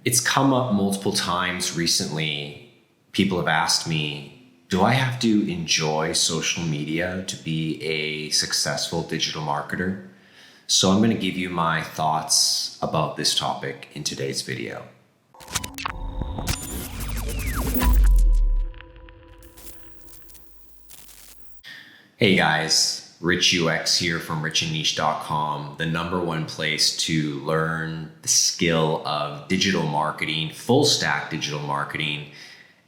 It's come up multiple times recently. People have asked me, do I have to enjoy social media to be a successful digital marketer? So I'm going to give you my thoughts about this topic in today's video. Hey guys, Rich UX here from richandniche.com, the number one place to learn the skill of digital marketing, full stack digital marketing,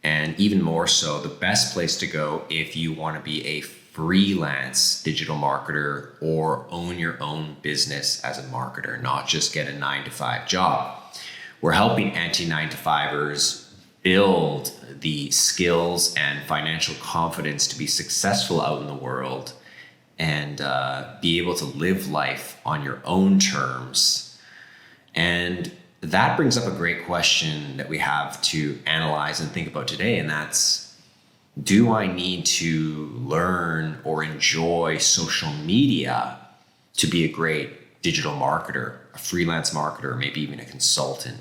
and even more so, the best place to go if you want to be a freelance digital marketer or own your own business as a marketer, not just get a 9-to-5 job. We're helping anti-9-to-5ers build the skills and financial confidence to be successful out in the world and be able to live life on your own terms. And that brings up a great question that we have to analyze and think about today, and that's, do I need to learn or enjoy social media to be a great digital marketer, a freelance marketer, or maybe even a consultant?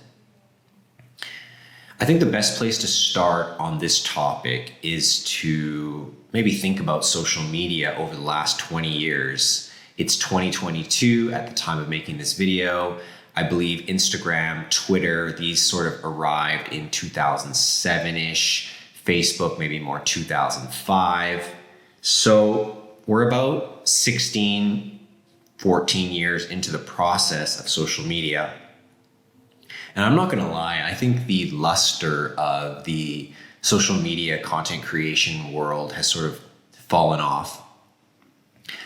I think the best place to start on this topic is to maybe think about social media over the last 20 years. It's 2022 at the time of making this video. I believe Instagram, Twitter, these sort of arrived in 2007-ish. Facebook, maybe more 2005. So we're about 16, 14 years into the process of social media. And I'm not going to lie, I think the luster of the social media content creation world has sort of fallen off.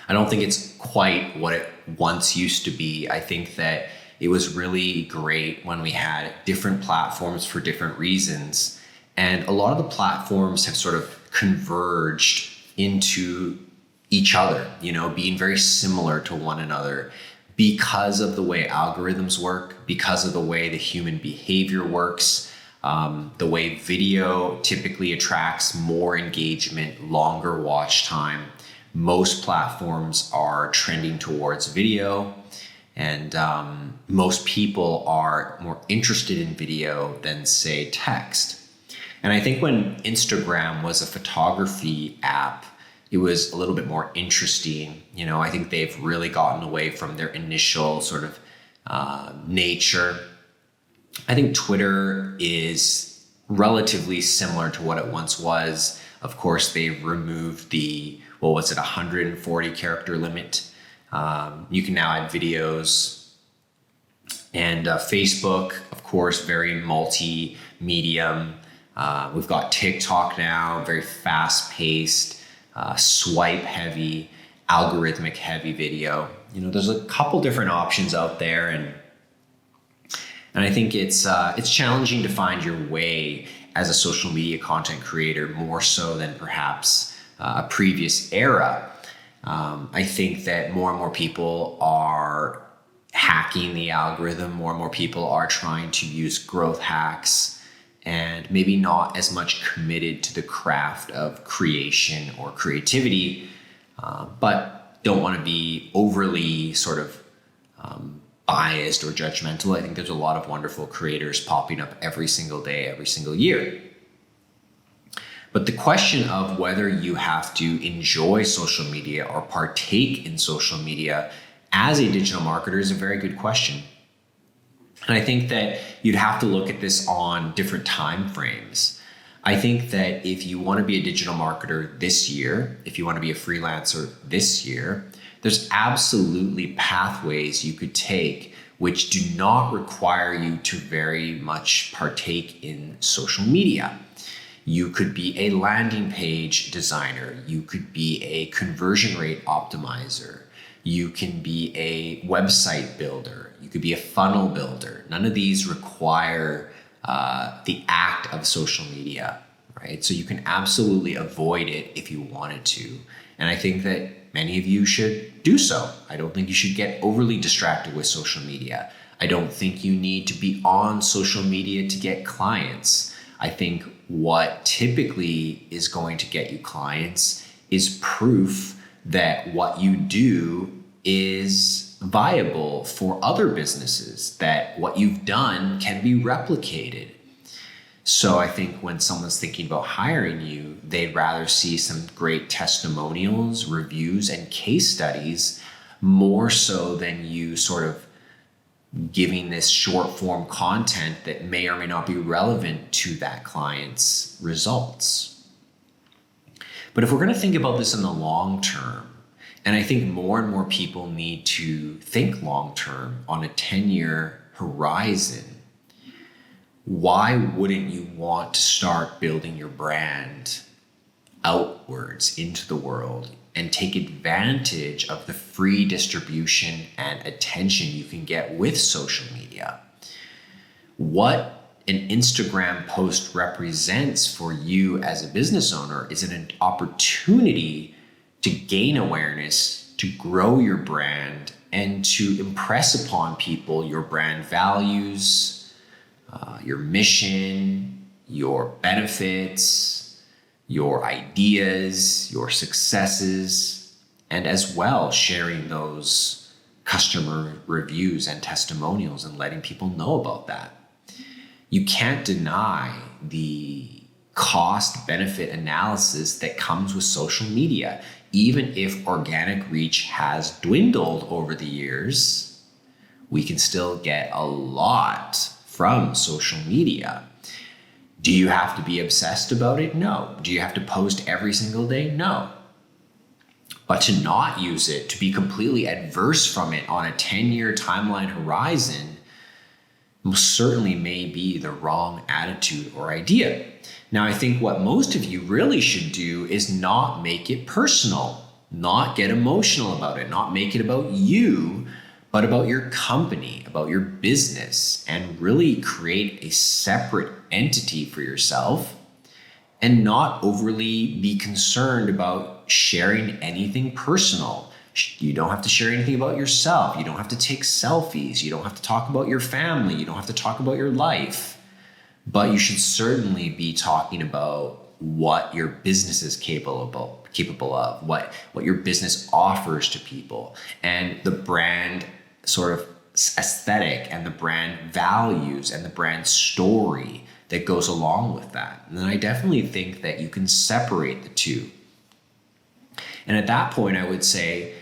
I don't think it's quite what it once used to be. I think that it was really great when we had different platforms for different reasons. And a lot of the platforms have sort of converged into each other, being very similar to one another, because of the way algorithms work, because of the way the human behavior works, the way video typically attracts more engagement, longer watch time. Most platforms are trending towards video, and most people are more interested in video than, say, text. And I think when Instagram was a photography app, it was a little bit more interesting. I think they've really gotten away from their initial sort of nature. I think Twitter is relatively similar to what it once was. Of course, they've removed the, 140 character limit. You can now add videos. And Facebook, of course, very multi-medium. We've got TikTok now, very fast-paced. Swipe heavy, algorithmic heavy video. There's a couple different options out there, and I think it's challenging to find your way as a social media content creator, more so than perhaps a previous era. I think that more and more people are hacking the algorithm. More and more people are trying to use growth hacks, and maybe not as much committed to the craft of creation or creativity, but don't want to be overly sort of biased or judgmental. I think there's a lot of wonderful creators popping up every single day, every single year. But the question of whether you have to enjoy social media or partake in social media as a digital marketer is a very good question. And I think that you'd have to look at this on different time frames. I think that if you want to be a digital marketer this year, if you want to be a freelancer this year, there's absolutely pathways you could take which do not require you to very much partake in social media. You could be a landing page designer. You could be a conversion rate optimizer. You can be a website builder. You could be a funnel builder. None of these require the act of social media, right? So you can absolutely avoid it if you wanted to. And I think that many of you should do so. I don't think you should get overly distracted with social media. I don't think you need to be on social media to get clients. I think what typically is going to get you clients is proof that what you do is viable for other businesses, that what you've done can be replicated. So I think when someone's thinking about hiring you, they'd rather see some great testimonials, reviews, and case studies more so than you sort of giving this short form content that may or may not be relevant to that client's results. But if we're going to think about this in the long term, and I think more and more people need to think long term on a 10-year horizon, why wouldn't you want to start building your brand outwards into the world and take advantage of the free distribution and attention you can get with social media? What an Instagram post represents for you as a business owner is an opportunity to gain awareness, to grow your brand, and to impress upon people your brand values, your mission, your benefits, your ideas, your successes, and as well sharing those customer reviews and testimonials and letting people know about that. You can't deny the cost benefit analysis that comes with social media. Even if organic reach has dwindled over the years, we can still get a lot from social media. Do you have to be obsessed about it? No. Do you have to post every single day? No. But to not use it, to be completely adverse from it on a 10-year timeline horizon, most certainly may be the wrong attitude or idea. Now, I think what most of you really should do is not make it personal, not get emotional about it, not make it about you, but about your company, about your business, and really create a separate entity for yourself and not overly be concerned about sharing anything personal. You don't have to share anything about yourself. You don't have to take selfies. You don't have to talk about your family. You don't have to talk about your life. But you should certainly be talking about what your business is capable of, what your business offers to people, and the brand sort of aesthetic and the brand values and the brand story that goes along with that. And then I definitely think that you can separate the two. And at that point, I would say,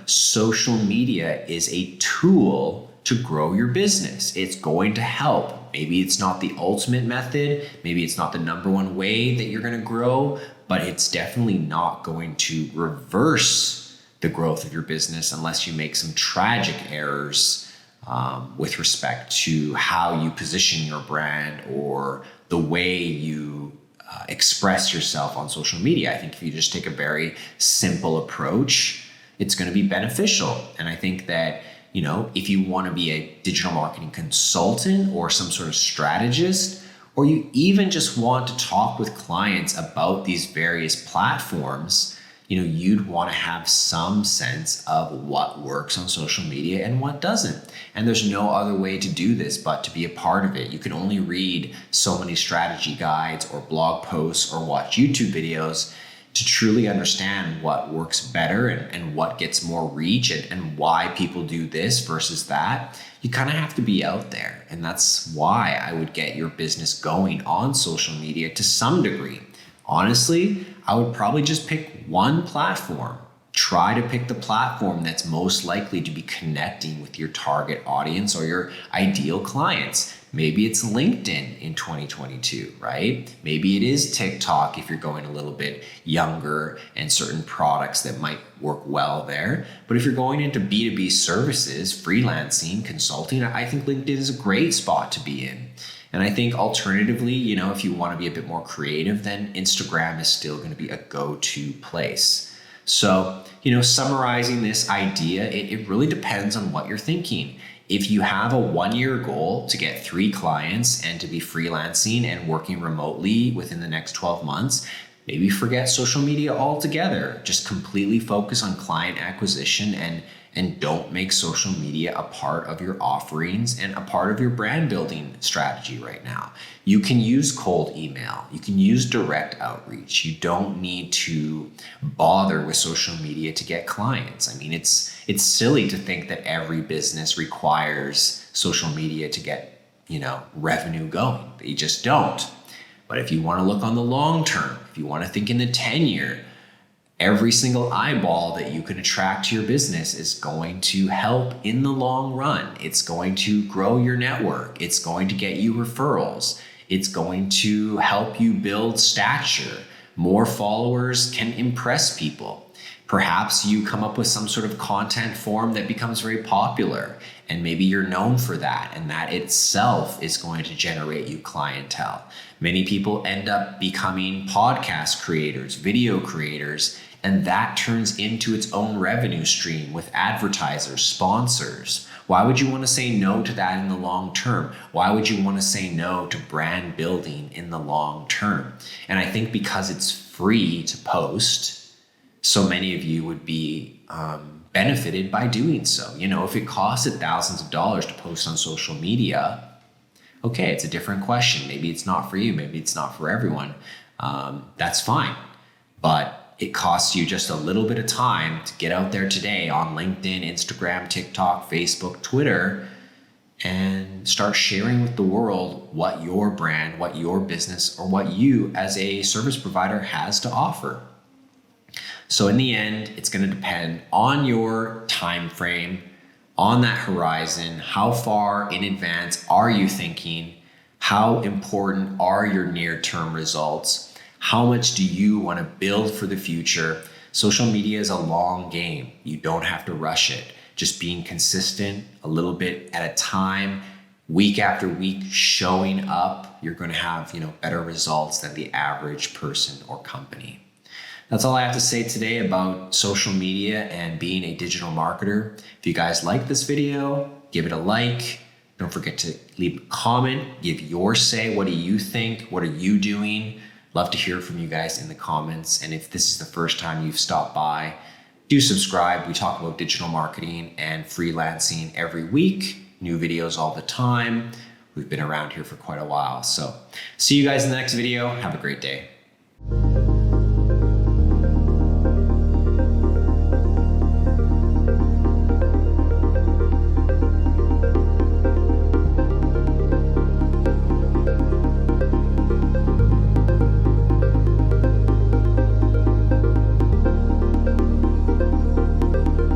social media is a tool to grow your business. It's going to help. Maybe it's not the ultimate method. Maybe it's not the number one way that you're going to grow, but it's definitely not going to reverse the growth of your business unless you make some tragic errors with respect to how you position your brand or the way you express yourself on social media. I think if you just take a very simple approach, it's going to be beneficial. And I think that, if you want to be a digital marketing consultant or some sort of strategist, or you even just want to talk with clients about these various platforms, you'd want to have some sense of what works on social media and what doesn't. And there's no other way to do this but to be a part of it. You can only read so many strategy guides or blog posts or watch YouTube videos to truly understand what works better and what gets more reach and why people do this versus that. You kind of have to be out there. And that's why I would get your business going on social media to some degree. Honestly, I would probably just pick one platform. Try to pick the platform that's most likely to be connecting with your target audience or your ideal clients. Maybe it's LinkedIn in 2022, right? Maybe it is TikTok if you're going a little bit younger and certain products that might work well there. But if you're going into B2B services, freelancing, consulting, I think LinkedIn is a great spot to be in. And I think alternatively, if you want to be a bit more creative, then Instagram is still going to be a go-to place. So, summarizing this idea, it really depends on what you're thinking. If you have a 1-year goal to get 3 clients and to be freelancing and working remotely within the next 12 months, maybe forget social media altogether. Just completely focus on client acquisition and and don't make social media a part of your offerings and a part of your brand building strategy right now. You can use cold email. You can use direct outreach. You don't need to bother with social media to get clients. I mean, it's silly to think that every business requires social media to get, revenue going. They just don't. But if you want to look on the long term, if you want to think in the 10-year, every single eyeball that you can attract to your business is going to help in the long run. It's going to grow your network. It's going to get you referrals. It's going to help you build stature. More followers can impress people. Perhaps you come up with some sort of content form that becomes very popular, and maybe you're known for that, and that itself is going to generate you clientele. Many people end up becoming podcast creators, video creators, and that turns into its own revenue stream with advertisers, sponsors. Why would you want to say no to that in the long term? Why would you want to say no to brand building in the long term? And I think because it's free to post, so many of you would be benefited by doing so. If it costed thousands of dollars to post on social media, okay, it's a different question. Maybe it's not for you. Maybe it's not for everyone. That's fine. But it costs you just a little bit of time to get out there today on LinkedIn, Instagram, TikTok, Facebook, Twitter, and start sharing with the world what your brand, what your business, or what you as a service provider has to offer. So in the end, it's going to depend on your time frame, on that horizon. How far in advance are you thinking? How important are your near-term results? How much do you want to build for the future? Social media is a long game. You don't have to rush it. Just being consistent, a little bit at a time, week after week, showing up, you're going to have, better results than the average person or company. That's all I have to say today about social media and being a digital marketer. If you guys like this video, give it a like. Don't forget to leave a comment, give your say. What do you think? What are you doing? Love to hear from you guys in the comments. And if this is the first time you've stopped by, do subscribe. We talk about digital marketing and freelancing every week, new videos all the time. We've been around here for quite a while. So see you guys in the next video. Have a great day.